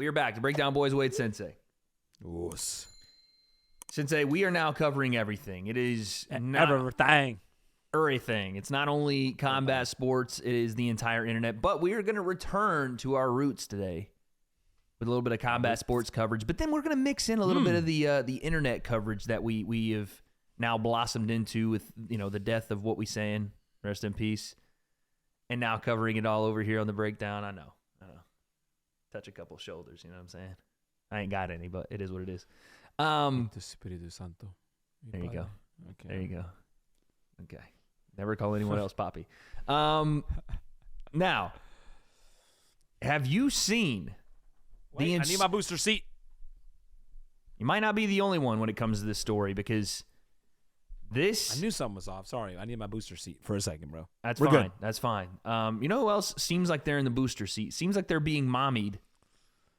We are back to Breakdown Boys Wade Sensei. Oos. Sensei, we are now covering everything. It is not Everything. It's not only combat sports, it is the entire internet. But we are going to return to our roots today with a little bit of combat sports coverage. But then we're going to mix in a little bit of the internet coverage that we have now blossomed into with, the death of What We Saying, rest in peace, and now covering it all over here on the Breakdown. I know. Touch a couple shoulders, you know what I'm saying? I ain't got any, but it is what it is. Espíritu Santo. There you go. Okay. There you go. Okay. Never call anyone else Poppy. Now, have you seen I need my booster seat. You might not be the only one when it comes to this story because this... I knew something was off. Sorry. I need my booster seat for a second, bro. We're fine. Good. That's fine. You know who else seems like they're in the booster seat? Seems like they're being mommied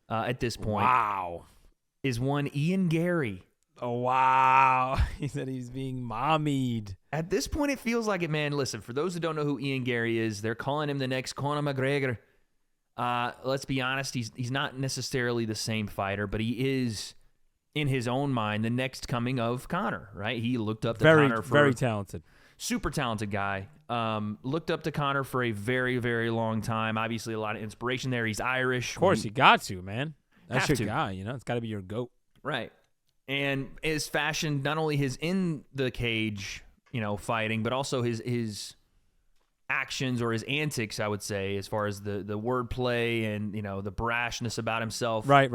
at this point. Wow. Is one Ian Garry. Oh, wow. He said he's being mommied. At this point, it feels like it, man. Listen, for those who don't know who Ian Garry is, they're calling him the next Conor McGregor. Let's be honest, he's not necessarily the same fighter, but he is, in his own mind, the next coming of Conor, right? He looked up to Conor for... Very talented. Super talented guy. Looked up to Conor for a very, very long time. Obviously, a lot of inspiration there. He's Irish. Of course, you got to, man. That's your to. guy, It's got to be your GOAT. Right. And is fashioned not only his in the cage, fighting, but also his actions or his antics, I would say, as far as the wordplay and, the brashness about himself. Right.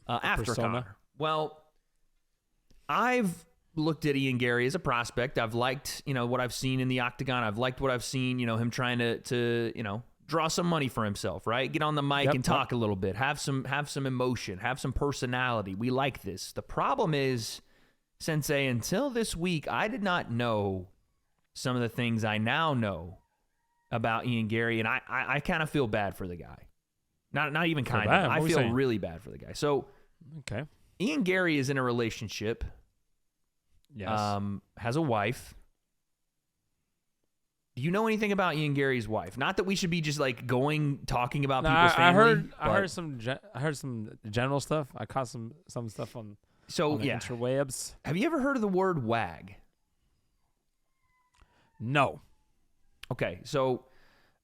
After persona. Conor. Well, I've looked at Ian Garry as a prospect. I've liked, what I've seen in the octagon. I've liked what I've seen, him trying to draw some money for himself, right? Get on the mic and talk a little bit. Have some emotion. Have some personality. We like this. The problem is, Sensei, until this week, I did not know some of the things I now know about Ian Garry, and I kind of feel bad for the guy. Not even kind of. I feel really bad for the guy. So, okay, Ian Garry is in a relationship. Yes. Has a wife. Do you know anything about Ian Garry's wife? Not that we should be just talking about people's family. I heard some general stuff. I caught some stuff on the interwebs. Have you ever heard of the word WAG? No. Okay, so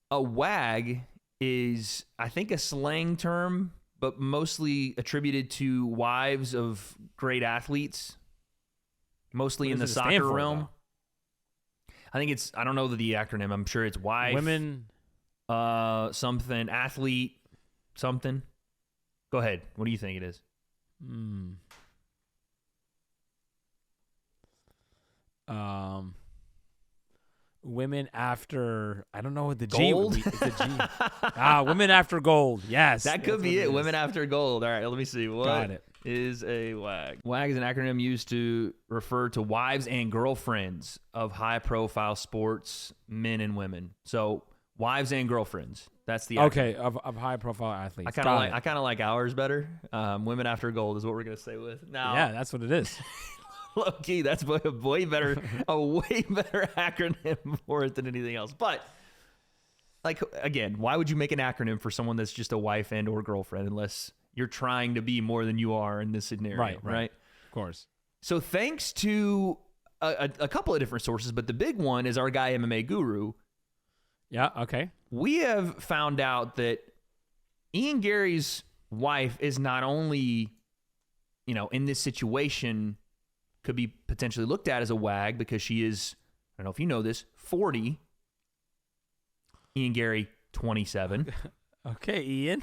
a WAG is, I think, a slang term, but mostly attributed to wives of great athletes, mostly in the soccer realm. I think I don't know the acronym. I'm sure it's wife. Women. Something. Athlete. Something. Go ahead. What do you think it is? Women after, I don't know what the gold? G would be. It's a G. Women after gold. Yes. That could be it. Women after gold. All right, let me see. What Got it. is a WAG? WAG is an acronym used to refer to wives and girlfriends of high-profile sports men and women. So wives and girlfriends. That's the acronym. Okay, of high-profile athletes. I kind of like ours better. Women after gold is what we're gonna stay with. Now, yeah, that's what it is. Low key, that's a way better acronym for it than anything else. But again, why would you make an acronym for someone that's just a wife and or girlfriend unless you're trying to be more than you are in this scenario, right? Of course. So thanks to a couple of different sources, but the big one is our guy MMA Guru. Yeah, okay. We have found out that Ian Garry's wife is not only, in this situation, could be potentially looked at as a WAG because she is, I don't know if you know this, 40. Ian Garry, 27. Okay, Ian.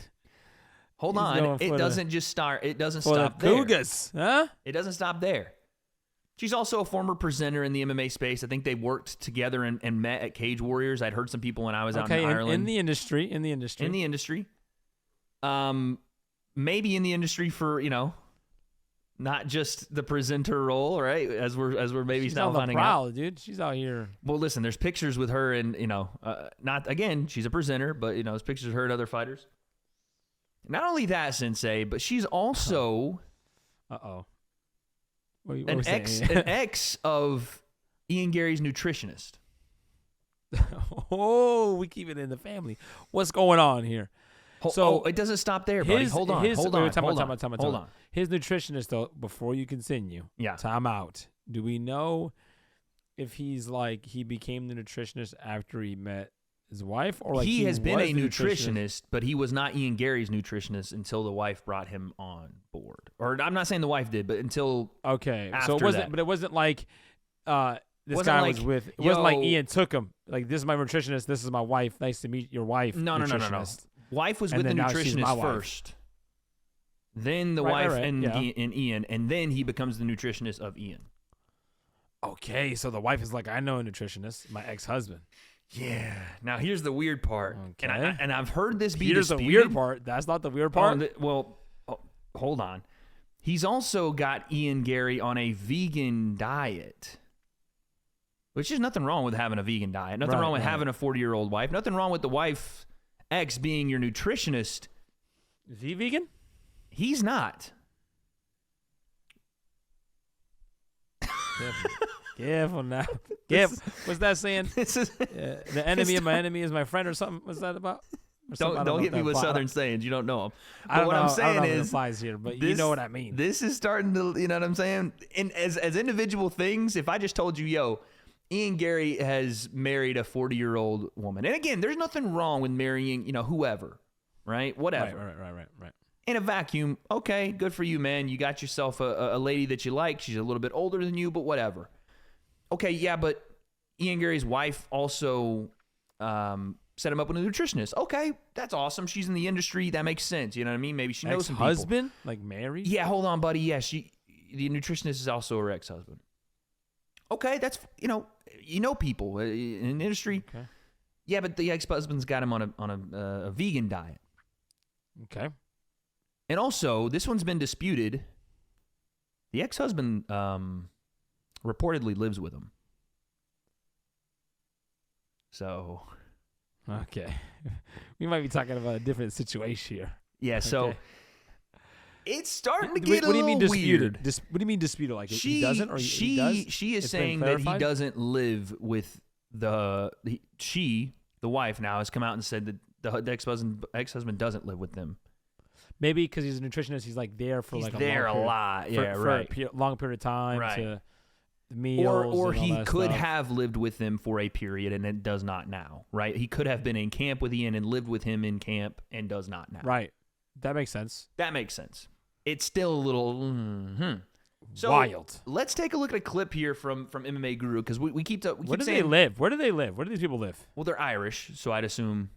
Hold on. It doesn't just start. It doesn't stop there. Cougars, huh? It doesn't stop there. She's also a former presenter in the MMA space. I think they worked together and met at Cage Warriors. I'd heard some people when I was out in Ireland. In the industry. Maybe in the industry for, not just the presenter role, right? As we're maybe she's now on the finding prowl, out, dude. She's out here. Well, listen, there's pictures with her, and not again. She's a presenter, but there's pictures of her and other fighters. Not only that, Sensei, but she's also an ex of Ian Garry's nutritionist. Oh, we keep it in the family. What's going on here? it doesn't stop there, buddy. Hold on. His nutritionist, though, before you continue, time out. Do we know if he's like he became the nutritionist after he met his wife, or like he has been a nutritionist, but he was not Ian Garry's nutritionist until the wife brought him on board. Or I'm not saying the wife did, but until after so it wasn't. that. But it wasn't like this guy was with. It wasn't like Ian took him. Like, this is my nutritionist. This is my wife. Nice to meet your wife. No. Wife was with the nutritionist first. Then the wife and Ian, and then he becomes the nutritionist of Ian. Okay, so the wife is like, I know a nutritionist, my ex-husband. Yeah. Now here's the weird part, and I've heard this be Here's disputed. the weird part. That's not the weird part. Hold on. He's also got Ian Garry on a vegan diet, which is nothing wrong with having a vegan diet. Nothing wrong with having a 40-year-old wife. Nothing wrong with the wife ex being your nutritionist. Is he vegan? He's not. Careful now. What's that saying? The enemy of my enemy is my friend, or something. What's that about? Don't hit me with Southern sayings. You don't know them. But what I'm saying is, applies here, but you know what I mean. This is starting to, you know what I'm saying? And as individual things, if I just told you, Ian Garry has married a 40-year-old woman, and again, there's nothing wrong with marrying, whoever, right? Whatever. Right. In a vacuum, okay, good for you, man. You got yourself a lady that you like. She's a little bit older than you, but whatever. Okay, yeah, but Ian Garry's wife also set him up with a nutritionist. Okay, that's awesome. She's in the industry. That makes sense. You know what I mean? Maybe she knows some people. Ex-husband? Like married? Yeah, hold on, buddy. Yeah, the nutritionist is also her ex-husband. Okay, that's, people in the industry. Okay. Yeah, but the ex-husband's got him on a vegan diet. Okay. And also, this one's been disputed. The ex-husband reportedly lives with him. So. Okay. We might be talking about a different situation here. Yeah, so. It's starting to get a little weird. What do you mean disputed? Like he doesn't, or he does? She is saying that he doesn't live with the wife now has come out and said that the ex-husband doesn't live with them. Maybe because he's a nutritionist, he's like there for like a lot, for a long period of time, to the meals, or and he all could stuff. have lived with them for a period and it does not now, right? He could have been in camp with Ian and lived with him in camp and does not now, right? That makes sense. It's still a little so wild. Let's take a look at a clip here from MMA Guru, because we keep saying, Where do they live? Where do these people live? Well, they're Irish, so I'd assume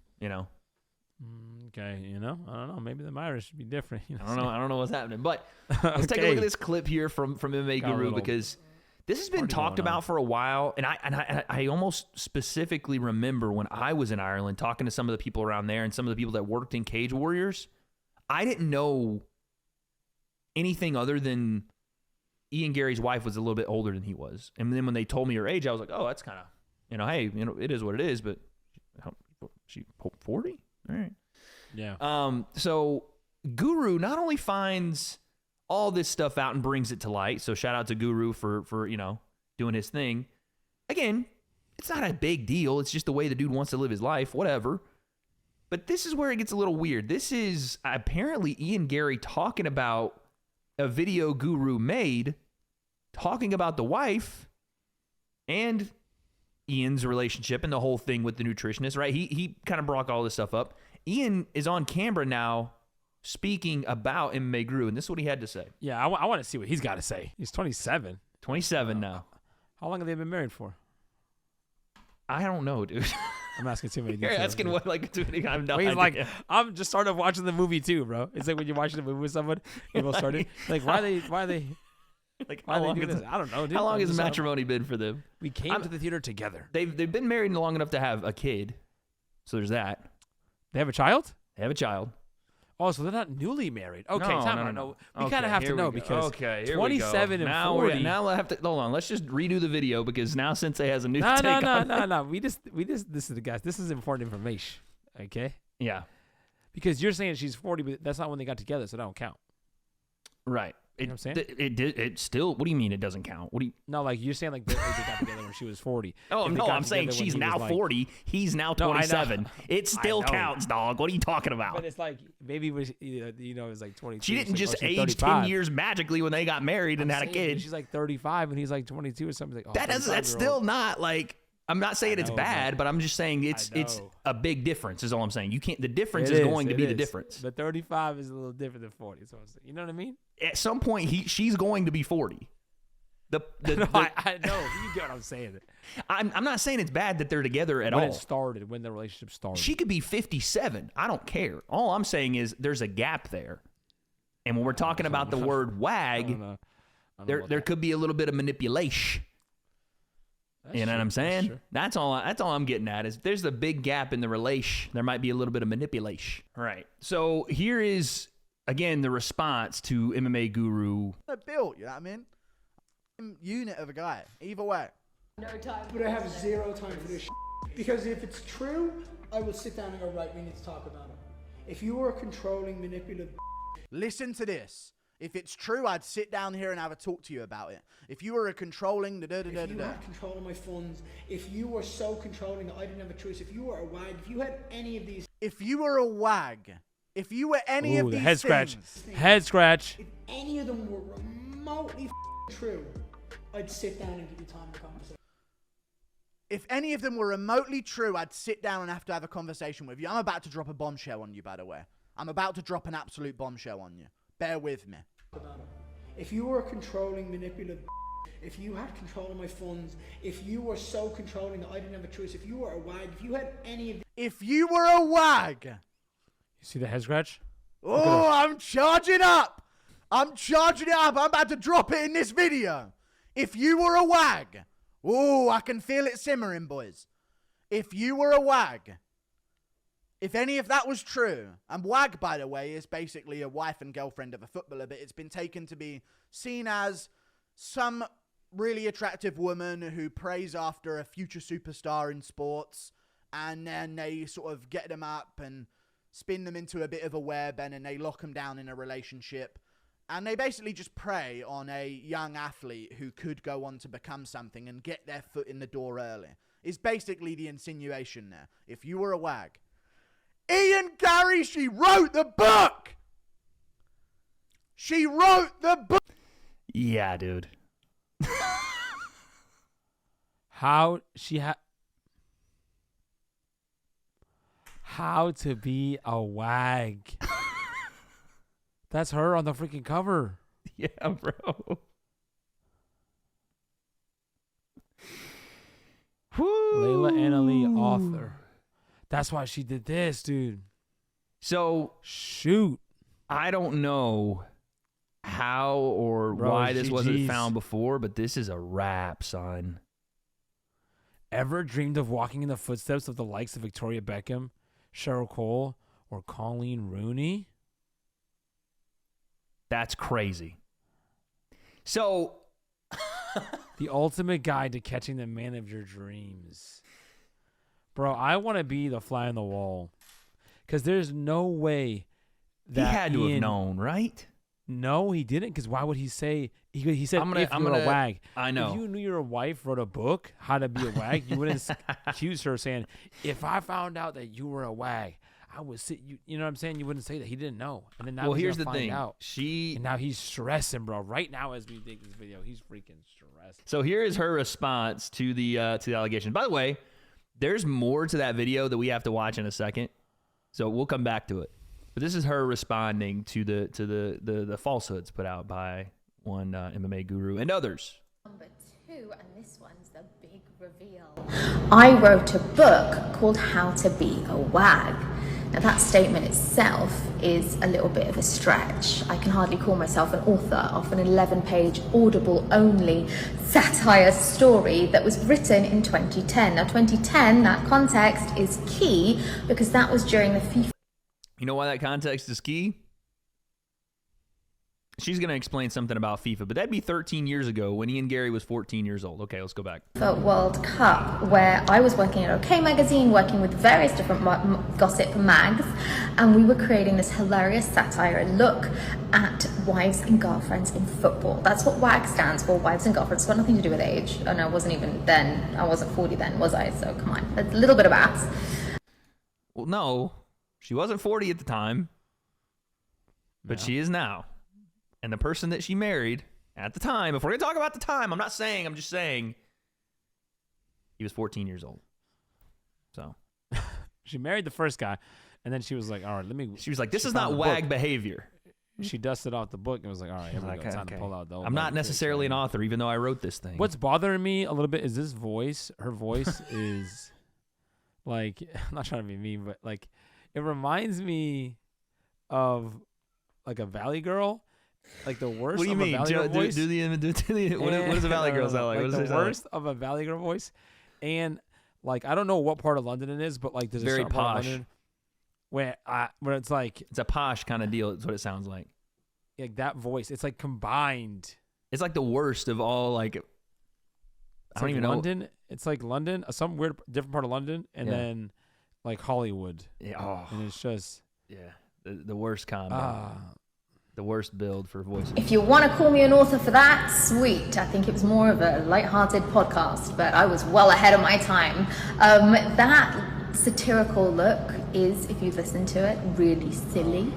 Okay, I don't know. Maybe the Irish should be different. I don't know what's happening, but let's take a look at this clip here from MMA Guru, because this has been talked about for a while, and I almost specifically remember when I was in Ireland talking to some of the people around there and some of the people that worked in Cage Warriors. I didn't know anything other than Ian Garry's wife was a little bit older than he was, and then when they told me her age, I was like, oh, that's kind of hey, it is what it is, but she 40. All right. Yeah. So Guru not only finds all this stuff out and brings it to light. So shout out to Guru for doing his thing. Again, it's not a big deal. It's just the way the dude wants to live his life, whatever. But this is where it gets a little weird. This is apparently Ian Garry talking about a video Guru made, talking about the wife and Ian's relationship and the whole thing with the nutritionist, right? He kind of brought all this stuff up. Ian is on camera now speaking about MMA Guru, and this is what he had to say. Yeah, I want to see what he's got to say. He's 27. 27 now. How long have they been married for? I don't know, dude. I'm asking too many. You're asking what, like, too many. I'm no idea. He's like, I'm just started watching the movie too, bro. It's like when you're watching a movie with someone, people started like, why are they? Like, how long is this? I don't know, dude. How long has matrimony been for them? We came to the theater together. They've been married long enough to have a kid, so there's that. They have a child? They have a child. Oh, so they're not newly married. Okay, no. We kind of have to know because 27 and 40. Now I have to hold on. Let's just redo the video because now Sensei has a new take on it. No. We just this is the guys. This is important information. Okay. Yeah. Because you're saying she's 40, but that's not when they got together, so that don't count. Right. You know what I'm saying? It still. What do you mean it doesn't count? What do you? No, like you're saying, like they got together when she was 40. Oh no, I'm saying she's now 40. He's now 27. It still counts, dog. What are you talking about? But it's like maybe was it was like 22. She didn't just age 35. 10 years magically when they got married and had a kid. She's like 35 and he's like 22 or something. Like, That's still not like. I'm not saying it's bad, but I'm just saying it's a big difference. Is all I'm saying. You can't. The difference is going to be the difference. But 35 is a little different than 40. So you know what I mean? At some point, she's going to be 40. I know. You get what I'm saying. I'm not saying it's bad that they're together at all. When it started, when the relationship started. She could be 57. I don't care. All I'm saying is there's a gap there. And when we're talking about the word wag, there could be a little bit of manipulation. You know what I'm saying? That's all I'm getting at is there's a big gap in the relation. There might be a little bit of manipulation. All right. So here is, again, the response to MMA guru. Built, you know what I mean? Unit of a guy. Either way. No time. But I have zero time for this shit. Because if it's true, I will sit down and go, right, we need to talk about it. If you are controlling, manipulative... Listen to this. If it's true, I'd sit down here and have a talk to you about it. If you were a controlling... If you had control of my funds, if you were so controlling that I didn't have a choice, if you were a wag, if you had any of these... If you were a wag, if you were any of these head scratch. Head scratch. If any of them were remotely true, I'd sit down and give you time to conversation. If any of them were remotely true, I'd sit down and have to have a conversation with you. I'm about to drop a bombshell on you, by the way. I'm about to drop an absolute bombshell on you. Bear with me. If you were controlling, manipulative, if you had control of my funds, if you were so controlling that I didn't have a choice, if you were a wag, if you had any of... If you were a wag... You see the head scratch? Oh, I'm charging up. I'm charging it up. I'm about to drop it in this video. If you were a wag... Oh, I can feel it simmering, boys. If you were a wag... If any of that was true, and wag, by the way, is basically a wife and girlfriend of a footballer, but it's been taken to be seen as some really attractive woman who prays after a future superstar in sports, and then they sort of get them up and spin them into a bit of a web, and then they lock them down in a relationship, and they basically just prey on a young athlete who could go on to become something and get their foot in the door early. Is basically the insinuation there. If you were a wag... Ian Garry, she wrote the book. She wrote the book. Yeah, dude. How to be a wag. That's her on the freaking cover. Yeah, bro. Layla Annalee, author. That's why she did this, dude. So, shoot. I don't know how or why this wasn't found before, but this is a wrap, son. Ever dreamed of walking in the footsteps of the likes of Victoria Beckham, Cheryl Cole, or Colleen Rooney? That's crazy. So, the ultimate guide to catching the man of your dreams. Bro, I want to be the fly on the wall. Because there's no way that he had to have known, right? No, he didn't. Because why would he say... He said, if you're a wag. I know. If you knew your wife wrote a book, How to Be a Wag, you wouldn't accuse her saying, if I found out that you were a wag, I would sit... You know what I'm saying? You wouldn't say that. He didn't know. And then now here's the thing. Out. And now he's stressing, bro. Right now as we make this video, he's freaking stressed. So here is her response to the allegation. By the way... There's more to that video that we have to watch in a second, so we'll come back to it. But this is her responding to the falsehoods put out by one MMA guru and others. Number 2, and this one's the big reveal. I wrote a book called How to Be a Wag. Now that statement itself is a little bit of a stretch. I can hardly call myself an author of an 11-page Audible-only satire story that was written in 2010. Now 2010, that context is key because that was during the FIFA. You know why that context is key? She's going to explain something about FIFA, but that'd be 13 years ago when Ian Garry was 14 years old. Okay, let's go back. World Cup, where I was working at OK Magazine, working with various different gossip mags, and we were creating this hilarious satire look at wives and girlfriends in football. That's what WAG stands for, wives and girlfriends. It's got nothing to do with age. And I wasn't even then, I wasn't 40 then, was I? So come on, a little bit of maths. Well, no, she wasn't 40 at the time, but she is now. And the person that she married at the time, if we're going to talk about the time, I'm just saying he was 14 years old. So she married the first guy, and then she was like, all right, she was like, this is not WAG behavior. She dusted off the book and was like, all right, here we go. Time to pull out the old I'm not necessarily an author, even though I wrote this thing. What's bothering me a little bit is this voice. Her voice is like, I'm not trying to be mean, but like, it reminds me of like a Valley Girl. Like the worst. What do you mean? What does a Valley Girl sound like? Like the worst of a Valley Girl voice, and like I don't know what part of London it is, but like there's very a certain part of London where it's like it's a posh kind of deal. It's what it sounds like. Like that voice, it's like combined. It's like the worst of all. Like I don't even know. London. It's like London, some weird different part of London, and then like Hollywood. Yeah. And it's just the worst combo. The worst build for voices. If you want to call me an author for that, sweet. I think it was more of a light-hearted podcast, but I was well ahead of my time. That satirical look is, if you listen to it, really silly.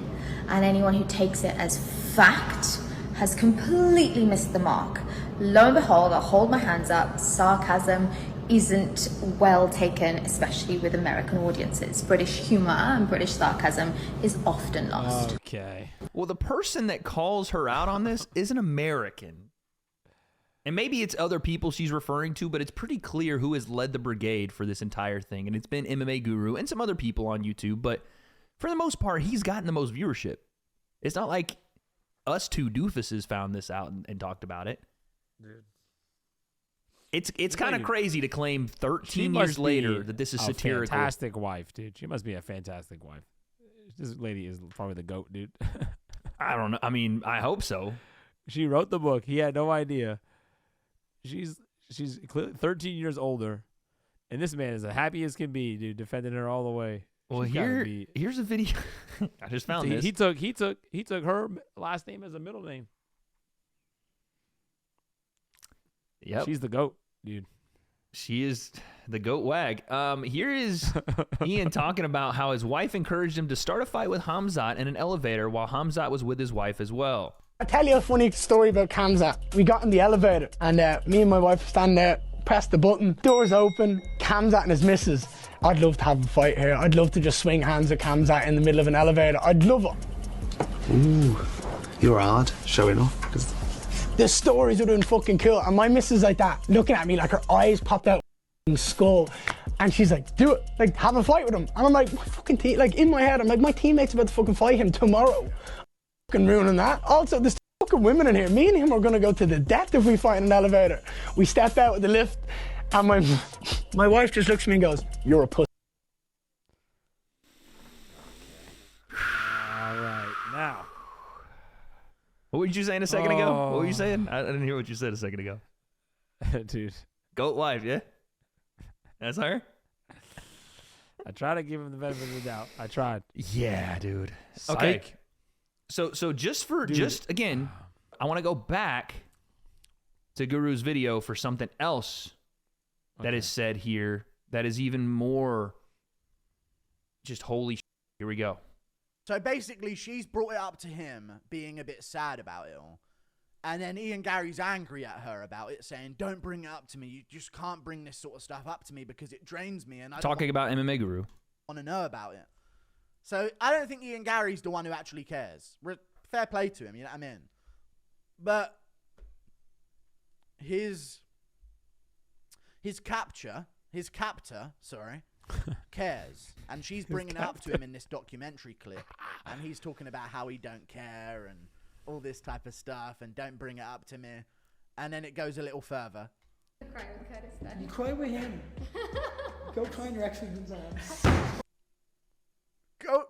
And anyone who takes it as fact has completely missed the mark. Lo and behold, I'll hold my hands up, sarcasm isn't well taken, especially with American audiences. British humor and British sarcasm is often lost. Okay. Well, the person that calls her out on this is an American. And maybe it's other people she's referring to, but it's pretty clear who has led the brigade for this entire thing. And it's been MMA Guru and some other people on YouTube, but for the most part, he's gotten the most viewership. It's not like us two doofuses found this out and talked about it. Dude. It's kind of crazy to claim 13 years later that this is satirical. Fantastic wife, dude. She must be a fantastic wife. This lady is probably the GOAT, dude. I don't know. I mean, I hope so. She wrote the book. He had no idea. She's clearly 13 years older, and this man is the happy as can be, dude, defending her all the way. Well, here's a video. I just found this. He took her last name as a middle name. Yep. She's the GOAT, dude. She is the GOAT WAG. Here is Ian talking about how his wife encouraged him to start a fight with Hamzat in an elevator while Hamzat was with his wife as well. I'll tell you a funny story about Kamzat. We got in the elevator and me and my wife stand there, press the button, doors open, Kamzat and his missus. I'd love to have a fight here. I'd love to just swing hands at Kamzat in the middle of an elevator. I'd love it. Ooh, you're hard, showing off. The stories would have been fucking cool. And my missus like that, looking at me like her eyes popped out of her skull. And she's like, do it, like have a fight with him. And I'm like, my fucking like in my head, I'm like, my teammate's about to fucking fight him tomorrow. I'm fucking ruining that. Also, there's fucking women in here. Me and him are gonna go to the death if we fight in an elevator. We stepped out with the lift and my wife just looks at me and goes, you're a pussy. All right, now. What were you saying a second ago? What were you saying? I didn't hear what you said a second ago. Dude. GOAT wife, yeah? That's her? I try to give him the benefit of the doubt. I tried. Yeah, dude. Psych. Okay. So just again, I want to go back to Guru's video for something else that is said here that is even more just holy shit. Here we go. So basically, she's brought it up to him, being a bit sad about it all. And then Ian Garry's angry at her about it, saying, don't bring it up to me. You just can't bring this sort of stuff up to me because it drains me. And I Talking about MMA Guru. want to know about it. So I don't think Ian Garry's the one who actually cares. Fair play to him, you know what I mean? But his captor, cares. And she's bringing it up to him in this documentary clip. And he's talking about how he don't care and all this type of stuff and don't bring it up to me. And then it goes a little further. You cry with him. Go cry in your ex-husband's arms.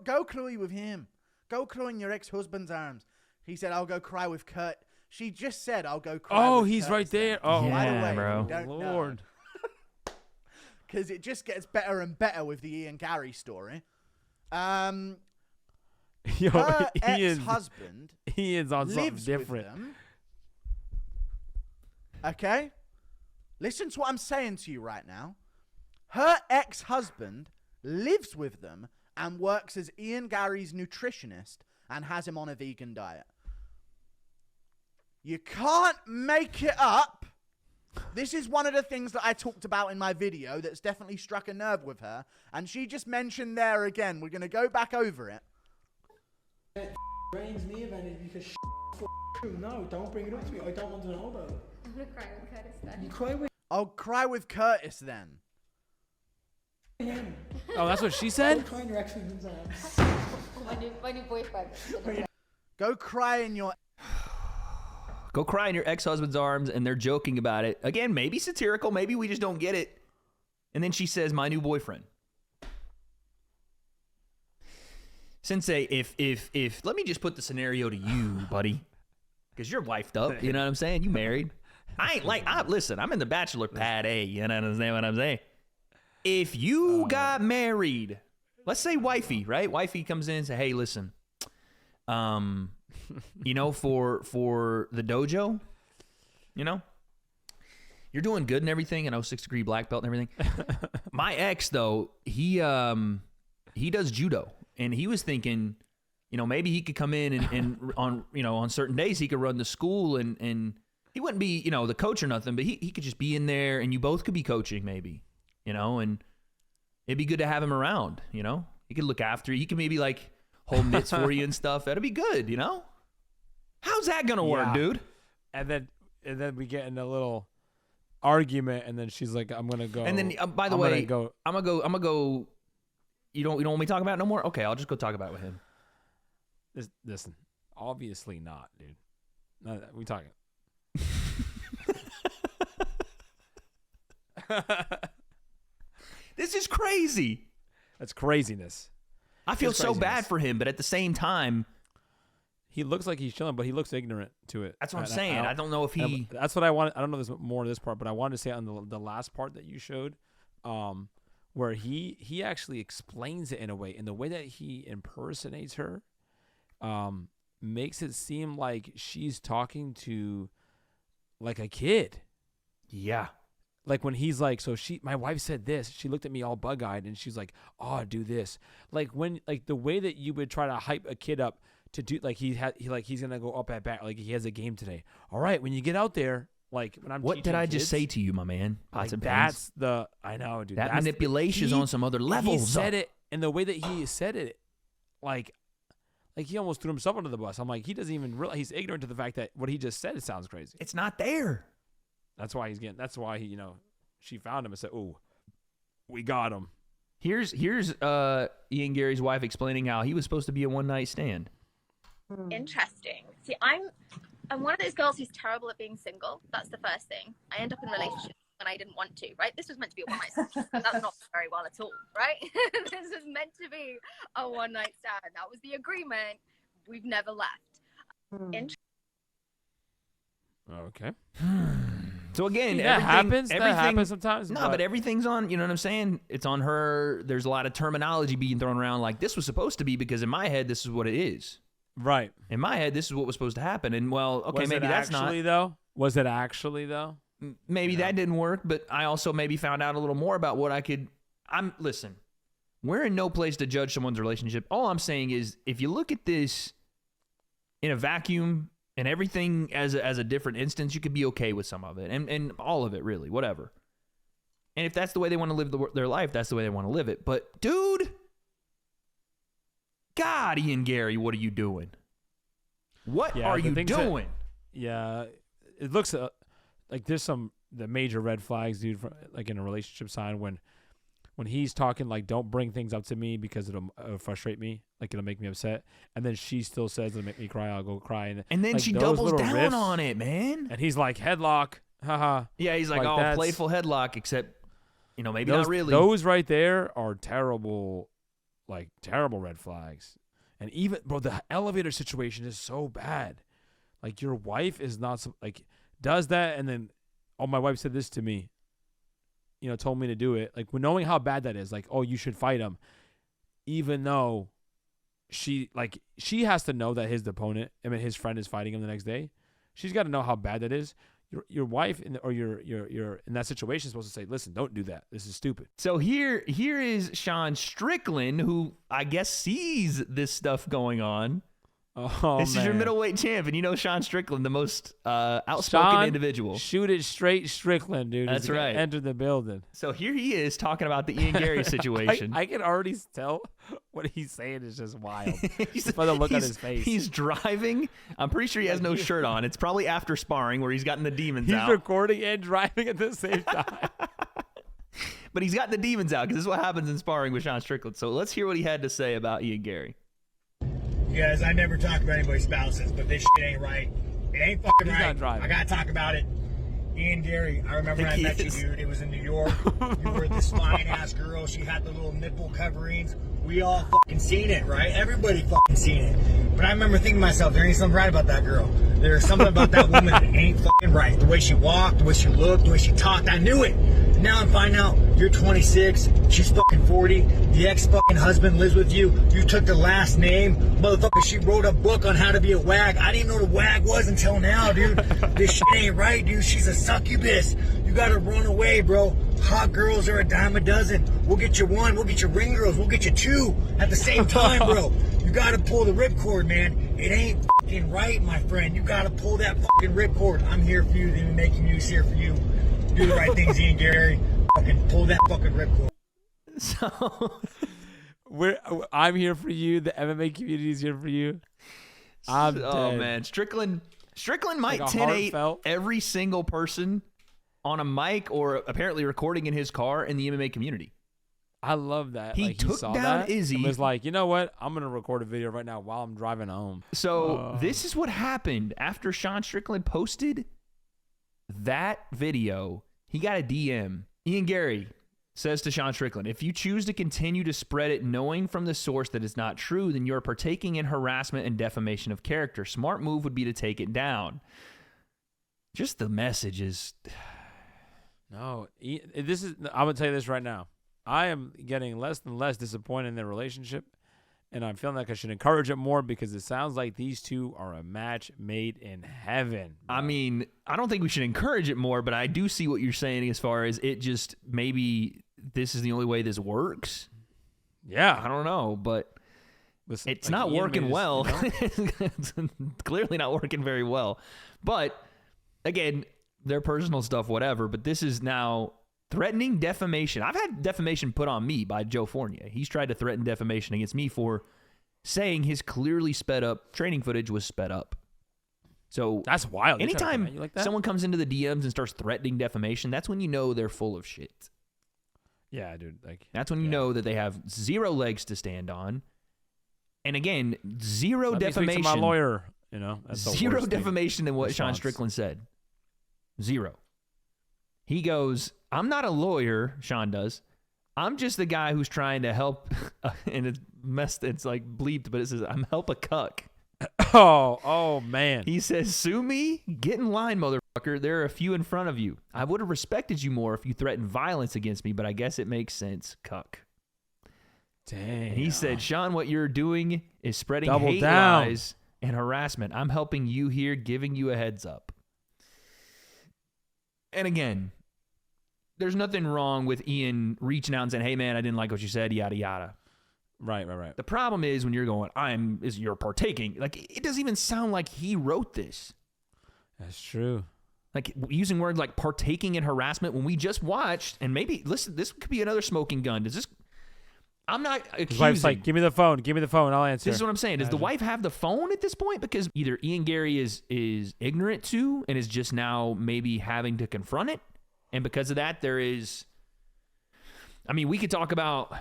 Go cry with him. Go cry in your ex-husband's arms. He said, I'll go cry with Kurt. She just said, I'll go cry with he's Kurt right there. Oh, yeah, bro. Lord. Because it just gets better and better with the Ian Garry story. Yo, her ex-husband Ian's on something lives different. with them. Okay? Listen to what I'm saying to you right now. Her ex-husband lives with them and works as Ian Garry's nutritionist and has him on a vegan diet. You can't make it up. This is one of the things that I talked about in my video that's definitely struck a nerve with her. And she just mentioned there again. We're going to go back over it. It drains me of energy because true. No, don't bring it up to me. I don't want to know about it. I'm going to cry with Curtis then. You cry with I'll cry with Curtis then. him. Oh, that's what she said? Don't cry in your ex-husband's arms. my new boyfriend. Go cry in your... Go cry in your ex-husband's arms, and they're joking about it. Again, maybe satirical, maybe we just don't get it. And then she says, my new boyfriend. Sensei, if let me just put the scenario to you, buddy. Because you're wifed up, you know what I'm saying? You married. Listen, I'm in the bachelor pad A, you know what I'm saying? If you got married, let's say wifey, right? Wifey comes in and say, hey, listen, you know, for the dojo, you know, you're doing good and everything, and 6-degree black belt and everything. My ex, though, he does judo, and he was thinking, you know, maybe he could come in and on, you know, on certain days he could run the school, and he wouldn't be, you know, the coach or nothing, but he could just be in there, and you both could be coaching maybe, you know, and it'd be good to have him around, you know. He could look after you. He could maybe like hold mitts for you and stuff. That'd be good, you know. How's that gonna work, dude? And then we get in a little argument, and then she's like, "I'm gonna go." And then, by the way, I'm gonna go. You don't want me to talk about it no more? Okay, I'll just go talk about it with him. Listen, obviously not, dude. No, we talking. This is crazy. That's craziness. I feel so bad for him, but at the same time, he looks like he's chilling, but he looks ignorant to it. That's what I'm saying. I don't know if he. That's what I want. I don't know this more of this part, but I wanted to say on the last part that you showed, where he actually explains it in a way, and the way that he impersonates her, makes it seem like she's talking to, like, a kid. Yeah. Like when he's like, my wife said this, she looked at me all bug-eyed, and she's like, oh, do this. Like the way that you would try to hype a kid up to do, like he's gonna go up at bat, like he has a game today. All right, when you get out there, like when I'm what did I just say to you, my man? Like that's I know, dude. That manipulation is on some other levels. He said it, and the way that he said it, like he almost threw himself under the bus. I'm like, he doesn't even realize, he's ignorant to the fact that what he just said, it sounds crazy. It's not there. That's why he, you know, she found him and said, "Oh, we got him." Here's Ian Garry's wife explaining how he was supposed to be a one-night stand. Interesting. See, I'm one of those girls who's terrible at being single. That's the first thing. I end up in a relationship when I didn't want to, right? This was meant to be a one-night stand. That's not very well at all, right? This was meant to be a one-night stand. That was the agreement. We've never left. Okay. So again, that happens sometimes. No, but everything's on, you know what I'm saying? It's on her. There's a lot of terminology being thrown around like this was supposed to be, because in my head, this is what it is. Right. In my head, this is what was supposed to happen. And well, okay, maybe that's not. Was it actually though? Maybe that didn't work, but I also maybe found out a little more about what I could. Listen, we're in no place to judge someone's relationship. All I'm saying is, if you look at this in a vacuum, and everything as a different instance, you could be okay with some of it, and all of it, really, whatever. And if that's the way they want to live their life, that's the way they want to live it. But, dude, God, Ian Garry, what are you doing? What are you doing? It looks like there's the major red flags, dude, like in a relationship sign when he's talking like, don't bring things up to me because it'll frustrate me, like it'll make me upset, and then she still says it'll make me cry, I'll go cry, and then like, she doubles down riffs, on it, man. And he's like, headlock, haha. Yeah, he's like oh, playful headlock, except, you know, maybe not really. Those right there are terrible, like terrible red flags. And even, bro, the elevator situation is so bad. Like your wife is not like does that, and then, oh, my wife said this to me. You know, told me to do it. Like, knowing how bad that is, like, oh, you should fight him, even though she has to know that his opponent, his friend is fighting him the next day. She's got to know how bad that is. Your wife or your in that situation is supposed to say, listen, don't do that. This is stupid. So here is Sean Strickland, who I guess sees this stuff going on. This is your middleweight champ, and you know Sean Strickland, the most outspoken individual. Shoot it straight, Strickland, dude. That's right. Enter the building. So here he is talking about the Ian Garry situation. I can already tell what he's saying is just wild. By the look on his face. He's driving. I'm pretty sure he has no shirt on. It's probably after sparring where he's gotten the demons out. He's recording and driving at the same time. But he's got the demons out because this is what happens in sparring with Sean Strickland. So let's hear what he had to say about Ian Garry. Guys, I never talk about anybody's spouses, but this shit ain't right. It ain't fucking He's right. not driving. I gotta talk about it. Ian Garry, I remember when I met you, dude. It was in New York. You were this fine-ass girl. She had the little nipple coverings. We all fucking seen it, right? Everybody fucking seen it. But I remember thinking to myself, there ain't something right about that girl. There's something about that woman that ain't fucking right. The way she walked, the way she looked, the way she talked, I knew it. Now I'm finding out you're 26, she's fucking 40, the ex-fucking husband lives with you, you took the last name, motherfucker, she wrote a book on how to be a wag. I didn't even know the wag was until now, dude. This shit ain't right, dude. She's a succubus. You gotta run away, bro. Hot girls are a dime a dozen. We'll get you one, we'll get you ring girls, we'll get you two at the same time, bro. You gotta pull the ripcord, man. It ain't fucking right, my friend. You gotta pull that fucking ripcord. I'm here for you, the Making News here for you. Do the right things, Ian Garry. Fucking pull that fucking ripcord. So I'm here for you. The MMA community is here for you. I'm dead. Man, Strickland might 10-8 every single person on a mic or apparently recording in his car in the MMA community. I love that. He took down Izzy. And was like, you know what? I'm gonna record a video right now while I'm driving home. So this is what happened after Sean Strickland posted that video. He got a DM. Ian Garry says to Sean Strickland, if you choose to continue to spread it knowing from the source that it's not true, then you're partaking in harassment and defamation of character. Smart move would be to take it down. Just the message is... No, I'm going to tell you this right now. I am getting less and less disappointed in their relationship, and I'm feeling like I should encourage it more because it sounds like these two are a match made in heaven. Bro. I mean, I don't think we should encourage it more, but I do see what you're saying as far as it just maybe this is the only way this works. Yeah. I don't know, but listen, it's not working well. You know? It's clearly not working very well. But again, their personal stuff, whatever, but this is now threatening defamation. I've had defamation put on me by Joe Fournier. He's tried to threaten defamation against me for saying his clearly sped up training footage was sped up. So that's wild. Anytime someone comes into the DMs and starts threatening defamation, that's when you know they're full of shit. Yeah, dude. That's when you know that they have zero legs to stand on. And again, zero defamation. Let me speak to my lawyer. You know, that's zero defamation in what Sean Strickland said. Zero. He goes, I'm not a lawyer, Sean does. I'm just the guy who's trying to help, and it's messed, it's like bleeped, but it says, I'm help a cuck. Oh, man. He says, sue me? Get in line, motherfucker. There are a few in front of you. I would have respected you more if you threatened violence against me, but I guess it makes sense, cuck. Damn. And he said, Sean, what you're doing is spreading hate down. lies and harassment. I'm helping you here, giving you a heads up. And again, there's nothing wrong with Ian reaching out and saying, hey, man, I didn't like what you said, yada, yada. Right. The problem is when you're going, you're partaking. Like, it doesn't even sound like he wrote this. That's true. Like, using words like partaking in harassment when we just watched, and maybe, listen, this could be another smoking gun. I'm not accusing. His wife's like, give me the phone, I'll answer. This is what I'm saying. Does the wife have the phone at this point? Because either Ian Garry is ignorant to and is just now maybe having to confront it. And because of that, there is, we could talk about,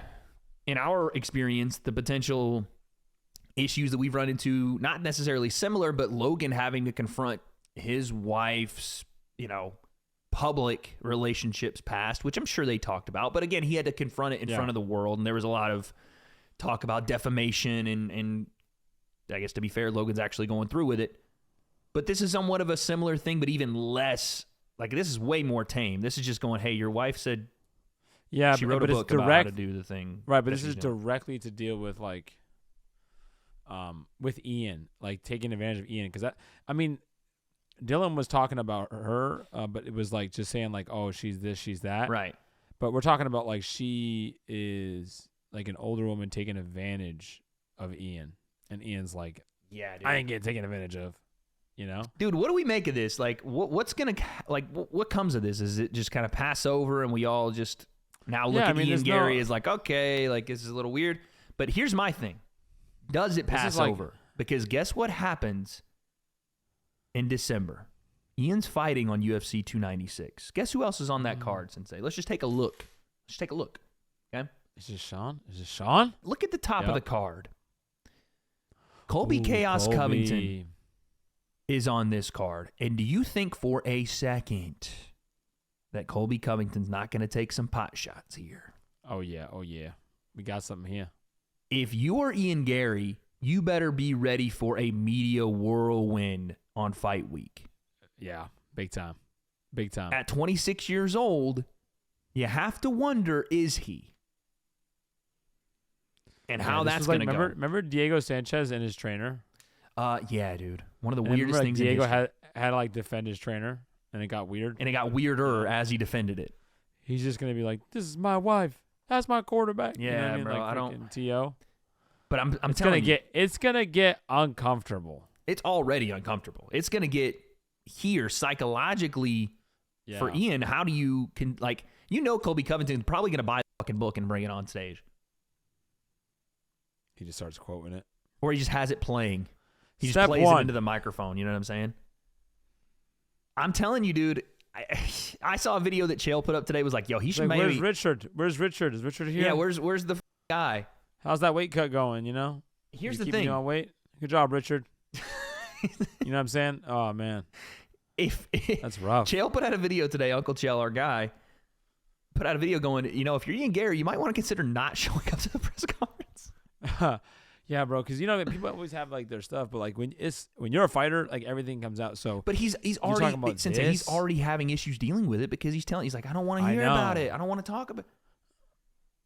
in our experience, the potential issues that we've run into, not necessarily similar, but Logan having to confront his wife's, public relationships past, which I'm sure they talked about. But again, he had to confront it in front of the world. And there was a lot of talk about defamation. And I guess to be fair, Logan's actually going through with it. But this is somewhat of a similar thing, but even less. Like, this is way more tame. This is just going, hey, your wife said she wrote a book about how to do the thing. Right, but this is directly to deal with, like, with Ian, like taking advantage of Ian, because I mean, Dylan was talking about her, but it was like just saying like, oh, she's this, she's that, right? But we're talking about like she is like an older woman taking advantage of Ian, and Ian's like, yeah, dude, I ain't getting taken advantage of, you know, dude. What do we make of this? Like, what's gonna like what comes of this? Is it just kind of pass over and we all just now look at Ian Garry as like, okay, like this is a little weird? But here's my thing: does it pass over? Because guess what happens in December? Ian's fighting on UFC 296. Guess who else is on that card, Sensei? Let's just take a look. Let's take a look. Okay. Is this Sean? Is this Sean? Look at the top of the card. Colby Chaos Covington is on this card. And do you think for a second that Colby Covington's not going to take some pot shots here? Oh, yeah. Oh, yeah. We got something here. If you are Ian Garry, you better be ready for a media whirlwind on fight week. Yeah, big time. Big time. At 26 years old, you have to wonder, is he? And how that's going to go. Remember Diego Sanchez and his trainer? Yeah, dude. One of the weirdest things. Diego had to like defend his trainer, and it got weird. And it got weirder as he defended it. He's just going to be like, this is my wife. That's my quarterback. Yeah, you know what I mean? bro. Like, I don't. T.O. But I'm telling you. It's going to get uncomfortable. It's already uncomfortable. It's going to get here psychologically for Ian. How do you Colby Covington's probably going to buy the fucking book and bring it on stage. He just starts quoting it. Or he just has it playing. He just plays it into the microphone. You know what I'm saying? I'm telling you, dude. I saw a video that Chael put up today. Was like, yo, he should maybe. Where's Richard? Where's Richard? Is Richard here? Yeah, where's the guy? How's that weight cut going, you know? Here's the thing. You on weight? Good job, Richard. You know what I'm saying? Oh, man. That's rough. Chael put out a video today, Uncle Chael, our guy, put out a video going, you know, if you're Ian Garry, you might want to consider not showing up to the press conference. Yeah, bro, because you know people always have like their stuff, but like when you're a fighter, like everything comes out. So, but he's already having issues dealing with it because he's like, I don't want to hear about it. I don't want to talk about it.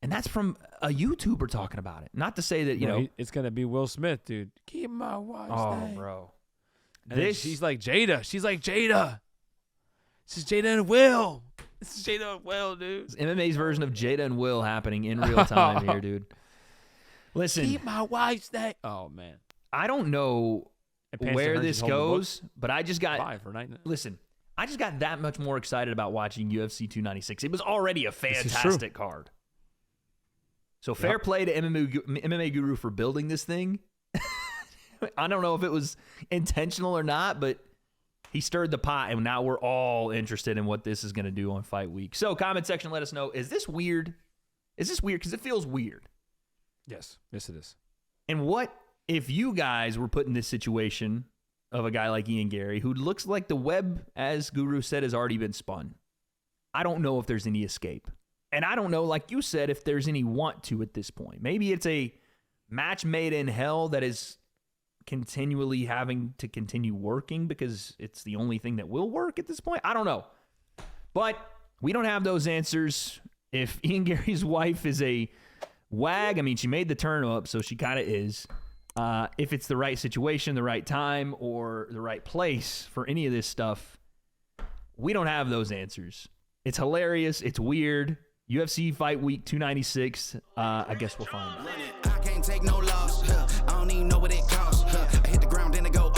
And that's from a YouTuber talking about it. Not to say that you know it's gonna be Will Smith, dude. Keep my wife's name. Bro. She's like Jada. She's like Jada. This is Jada and Will. This is Jada and Will, dude. It's MMA's version of Jada and Will happening in real time here, dude. Listen. Keep my wife's name. Oh, man. I don't know where this goes, but I just got... Listen, I just got that much more excited about watching UFC 296. It was already a fantastic card. So fair play to MMA Guru for building this thing. I don't know if it was intentional or not, but he stirred the pot, and now we're all interested in what this is going to do on fight week. So comment section, let us know. Is this weird? Is this weird? Because it feels weird. Yes. Yes, it is. And what if you guys were put in this situation of a guy like Ian Garry, who looks like the web, as Guru said, has already been spun? I don't know if there's any escape. And I don't know, like you said, if there's any want to at this point. Maybe it's a match made in hell that is continually having to continue working because it's the only thing that will work at this point. I don't know. But we don't have those answers. If Ian Garry's wife is a WAG, I mean, she made the turn up, so she kind of is. If it's the right situation, the right time, or the right place for any of this stuff, we don't have those answers. It's hilarious. It's weird. UFC Fight Week 296. I guess we'll find out. I can't take no loss. I don't even know what it costs. I hit the ground, then I go